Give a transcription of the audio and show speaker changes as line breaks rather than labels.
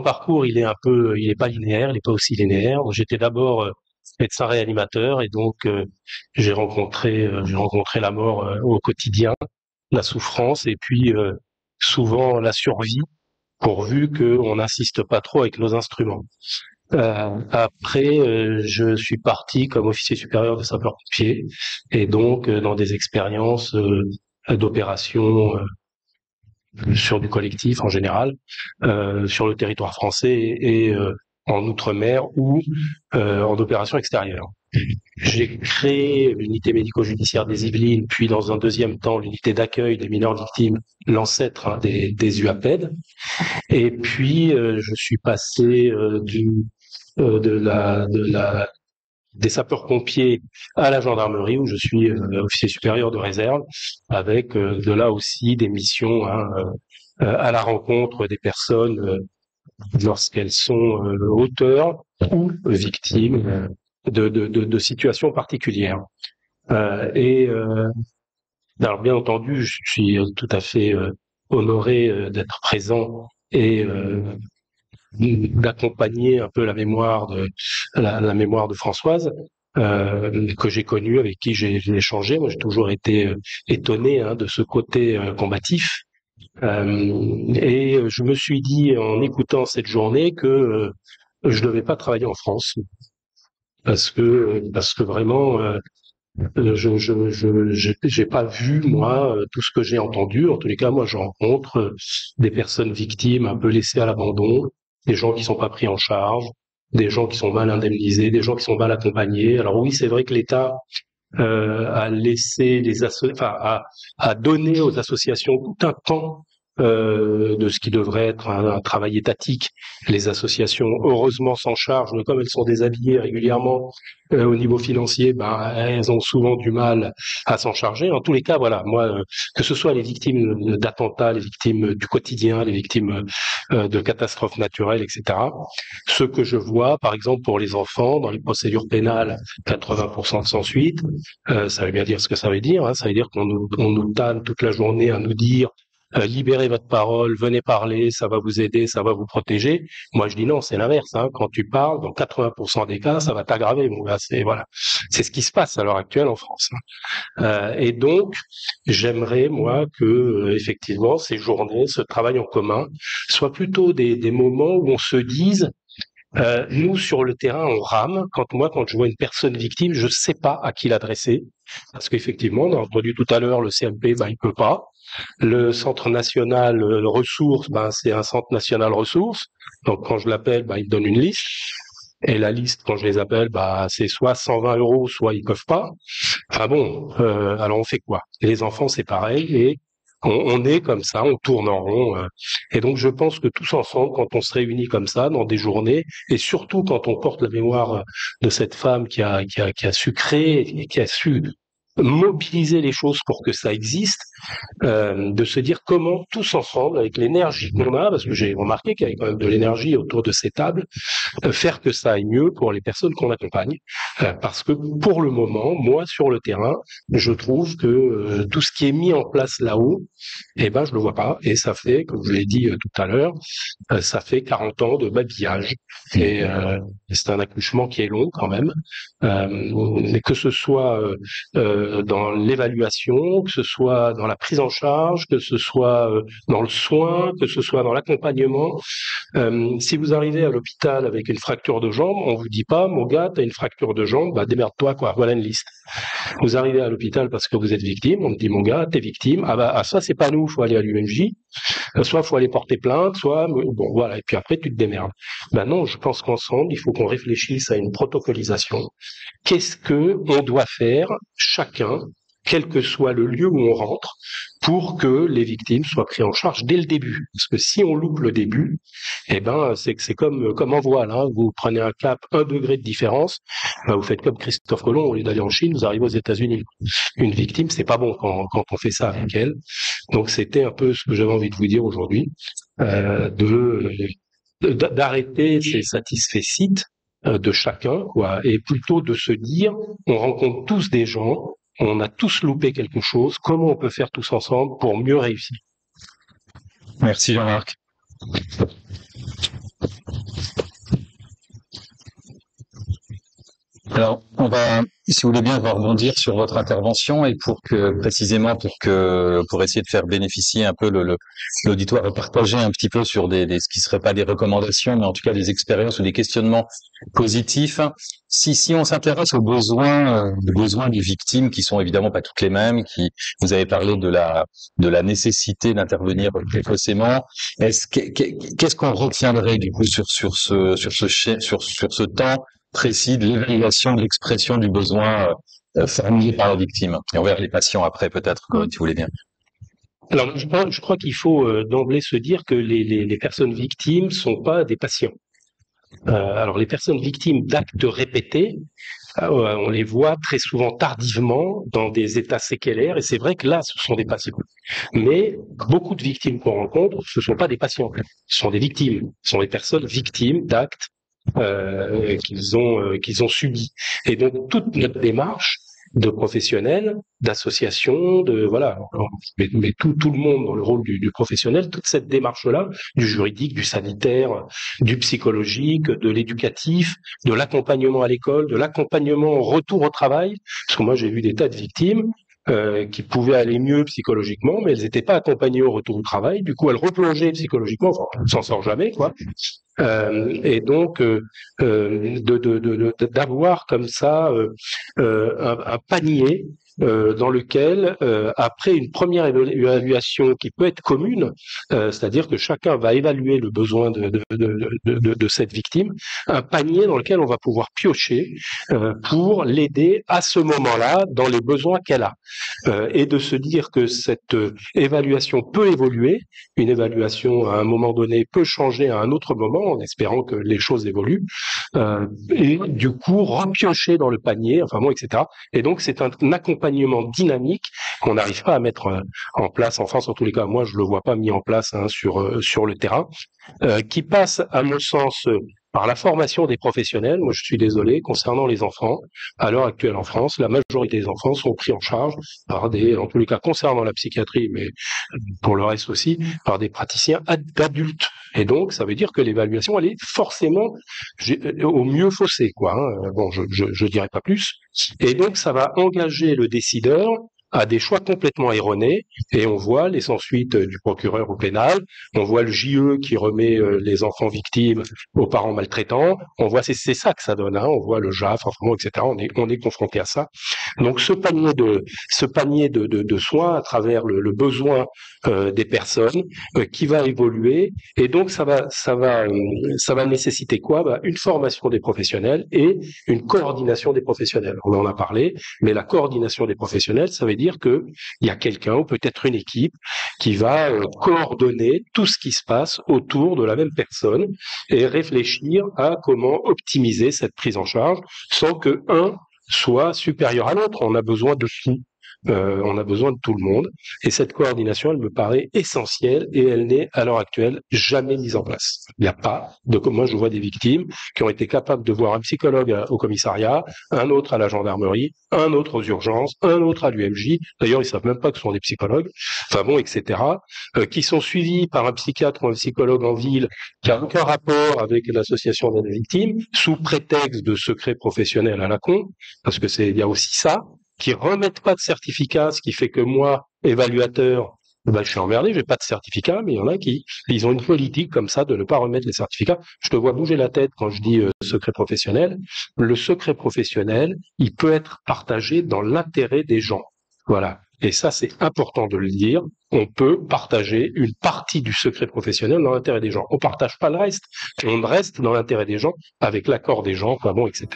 parcours, il est pas linéaire, il est pas aussi linéaire. J'étais d'abord médecin réanimateur et donc j'ai rencontré la mort au quotidien, la souffrance et puis souvent la survie, pourvu qu'on n'insiste pas trop avec nos instruments. Après, je suis parti comme officier supérieur de sapeurs-pompiers et donc dans des expériences d'opération sur du collectif en général, sur le territoire français et en outre-mer ou en opération extérieure. J'ai créé l'unité médico-judiciaire des Yvelines, puis dans un deuxième temps l'unité d'accueil des mineurs victimes, l'ancêtre des UAPED. Et puis je suis passé des sapeurs-pompiers à la gendarmerie où je suis officier supérieur de réserve avec de là aussi des missions à la rencontre des personnes lorsqu'elles sont auteurs ou victimes de situations particulières. Alors bien entendu, je suis tout à fait honoré d'être présent et d'accompagner un peu la mémoire de Françoise que j'ai connue, avec qui j'ai échangé. Moi, j'ai toujours été étonné de ce côté combatif. Et je me suis dit en écoutant cette journée que je devais pas travailler en France parce que vraiment j'ai pas vu moi tout ce que j'ai entendu. En tous les cas, moi, je rencontre des personnes victimes un peu laissées à l'abandon, des gens qui sont pas pris en charge, des gens qui sont mal indemnisés, des gens qui sont mal accompagnés. Alors oui, c'est vrai que l'État a laissé a donné aux associations tout un pan de ce qui devrait être un travail étatique. Les associations, heureusement, s'en chargent, mais comme elles sont déshabillées régulièrement au niveau financier, elles ont souvent du mal à s'en charger. En tous les cas, voilà, moi, que ce soit les victimes d'attentats, les victimes du quotidien, les victimes de catastrophes naturelles, etc. Ce que je vois, par exemple, pour les enfants, dans les procédures pénales, 80% de sans suite, ça veut bien dire ce que ça veut dire. Ça veut dire qu'on nous tanne toute la journée à nous dire libérez votre parole, venez parler, ça va vous aider, ça va vous protéger. Moi, je dis non, c'est l'inverse. Quand tu parles, dans 80% des cas, ça va t'aggraver. Bon, là, c'est ce qui se passe à l'heure actuelle en France. Et donc, j'aimerais moi que effectivement ces journées, ce travail en commun, soient plutôt des moments où on se dise nous, sur le terrain, on rame. Quand je vois une personne victime, je sais pas à qui l'adresser. Parce qu'effectivement, on a entendu tout à l'heure, le CMP, il peut pas. Le centre national ressources, c'est un centre national ressources. Donc, quand je l'appelle, il me donne une liste. Et la liste, quand je les appelle, c'est soit 120 €, soit ils peuvent pas. Enfin bon, alors on fait quoi? Et les enfants, c'est pareil. Et on est comme ça, on tourne en rond. Et donc, je pense que tous ensemble, quand on se réunit comme ça, dans des journées, et surtout quand on porte la mémoire de cette femme qui a su créer et qui a su mobiliser les choses pour que ça existe, de se dire comment tous ensemble, avec l'énergie qu'on a, parce que j'ai remarqué qu'il y avait quand même de l'énergie autour de ces tables, faire que ça aille mieux pour les personnes qu'on accompagne. Parce que pour le moment, moi, sur le terrain, je trouve que tout ce qui est mis en place là-haut, je le vois pas. Et ça fait, comme je l'ai dit tout à l'heure, ça fait 40 ans de babillage. Et c'est un accouchement qui est long quand même. Mais que ce soit dans l'évaluation, que ce soit dans la prise en charge, que ce soit dans le soin, que ce soit dans l'accompagnement. Si vous arrivez à l'hôpital avec une fracture de jambe, on vous dit pas, mon gars, t'as une fracture de jambe, démerde-toi, quoi. Voilà une liste. Vous arrivez à l'hôpital parce que vous êtes victime, on vous dit, mon gars, t'es victime. Ça, c'est pas nous, faut aller à l'UMJ. Soit faut aller porter plainte, soit, bon, voilà. Et puis après, tu te démerdes. Non, je pense qu'ensemble, il faut qu'on réfléchisse à une protocolisation. Qu'est-ce que on doit faire, chacun, quel que soit le lieu où on rentre, pour que les victimes soient prises en charge dès le début. Parce que si on loupe le début, c'est que c'est comme en voile. Vous prenez un cap, 1 degré de différence, vous faites comme Christophe Colomb, au lieu d'aller en Chine, vous arrivez aux États-Unis. Une victime, c'est pas bon quand on fait ça avec elle. Donc c'était un peu ce que j'avais envie de vous dire aujourd'hui, d'arrêter ces satisfaits de chacun, quoi, et plutôt de se dire, on rencontre tous des gens, on a tous loupé quelque chose, comment on peut faire tous ensemble pour mieux réussir?
Merci Jean-Marc. Alors, si vous voulez bien, on va rebondir sur votre intervention et précisément pour essayer de faire bénéficier un peu l'auditoire et partager un petit peu sur ce qui seraient pas des recommandations, mais en tout cas des expériences ou des questionnements positifs. Si on s'intéresse aux besoins des victimes qui sont évidemment pas toutes les mêmes, vous avez parlé de la nécessité d'intervenir précocement. Qu'est-ce qu'on retiendrait du coup sur ce temps précis de l'évaluation de l'expression du besoin formulé par la victime. Et on verra les patients après, peut-être, Corinne, si vous voulez bien.
Alors, je crois qu'il faut d'emblée se dire que les personnes victimes sont pas des patients. Alors, les personnes victimes d'actes répétés, on les voit très souvent tardivement dans des états séquelaires, et c'est vrai que là, ce sont des patients. Mais beaucoup de victimes qu'on rencontre, ce ne sont pas des patients, ce sont des victimes, ce sont des personnes victimes d'actes qu'ils ont subis. Et donc toute notre démarche de professionnels, d'associations, de voilà, mais tout le monde dans le rôle du professionnel, toute cette démarche-là, du juridique, du sanitaire, du psychologique, de l'éducatif, de l'accompagnement à l'école, de l'accompagnement au retour au travail, parce que moi j'ai vu des tas de victimes qui pouvaient aller mieux psychologiquement, mais elles n'étaient pas accompagnées au retour au travail. Du coup, elles replongeaient psychologiquement. Enfin, on s'en sort jamais, quoi. Et donc d'avoir comme ça un panier dans lequel, après une première évaluation qui peut être commune, c'est-à-dire que chacun va évaluer le besoin de cette victime, un panier dans lequel on va pouvoir piocher pour l'aider à ce moment-là dans les besoins qu'elle a, et de se dire que cette évaluation peut évoluer, une évaluation à un moment donné peut changer à un autre moment en espérant que les choses évoluent, et du coup repiocher dans le panier, enfin bon, etc. Et donc c'est un accompagnement dynamique qu'on n'arrive pas à mettre en place en France, en tous les cas moi je le vois pas mis en place sur le terrain, qui passe à mon sens par la formation des professionnels. Moi je suis désolé, concernant les enfants, à l'heure actuelle en France, la majorité des enfants sont pris en charge par en tous les cas concernant la psychiatrie, mais pour le reste aussi, par des praticiens adultes. Et donc, ça veut dire que l'évaluation, elle est forcément au mieux faussée, quoi. Hein. Bon, je dirais pas plus. Et donc, ça va engager le décideur à des choix complètement erronés, et on voit les sans-suites du procureur au pénal, on voit le JE qui remet les enfants victimes aux parents maltraitants, on voit c'est ça que ça donne, hein, on voit le JAF, enfin bon, etc. On est confronté à ça. Donc ce panier de soins à travers le besoin des personnes qui va évoluer, et donc ça va nécessiter quoi? Une formation des professionnels et une coordination des professionnels. On en a parlé, mais la coordination des professionnels, ça veut dire que il y a quelqu'un ou peut-être une équipe qui va coordonner tout ce qui se passe autour de la même personne et réfléchir à comment optimiser cette prise en charge sans que un soit supérieur à l'autre. On a besoin de tout. On a besoin de tout le monde. Et cette coordination, elle me paraît essentielle et elle n'est, à l'heure actuelle, jamais mise en place. Il n'y a pas de... Moi, je vois des victimes qui ont été capables de voir un psychologue au commissariat, un autre à la gendarmerie, un autre aux urgences, un autre à l'UMJ. D'ailleurs, ils savent même pas que ce sont des psychologues. Enfin bon, etc. Qui sont suivis par un psychiatre ou un psychologue en ville qui a aucun rapport avec l'association des victimes, sous prétexte de secret professionnel à la con, parce que il y a aussi ça, qui remettent pas de certificat, ce qui fait que moi, évaluateur, je suis emmerdé, j'ai pas de certificat, mais il y en a ils ont une politique comme ça de ne pas remettre les certificats. Je te vois bouger la tête quand je dis secret professionnel. Le secret professionnel, il peut être partagé dans l'intérêt des gens. Voilà. Et ça, c'est important de le dire. On peut partager une partie du secret professionnel dans l'intérêt des gens. On partage pas le reste. On reste dans l'intérêt des gens avec l'accord des gens, enfin bon, etc.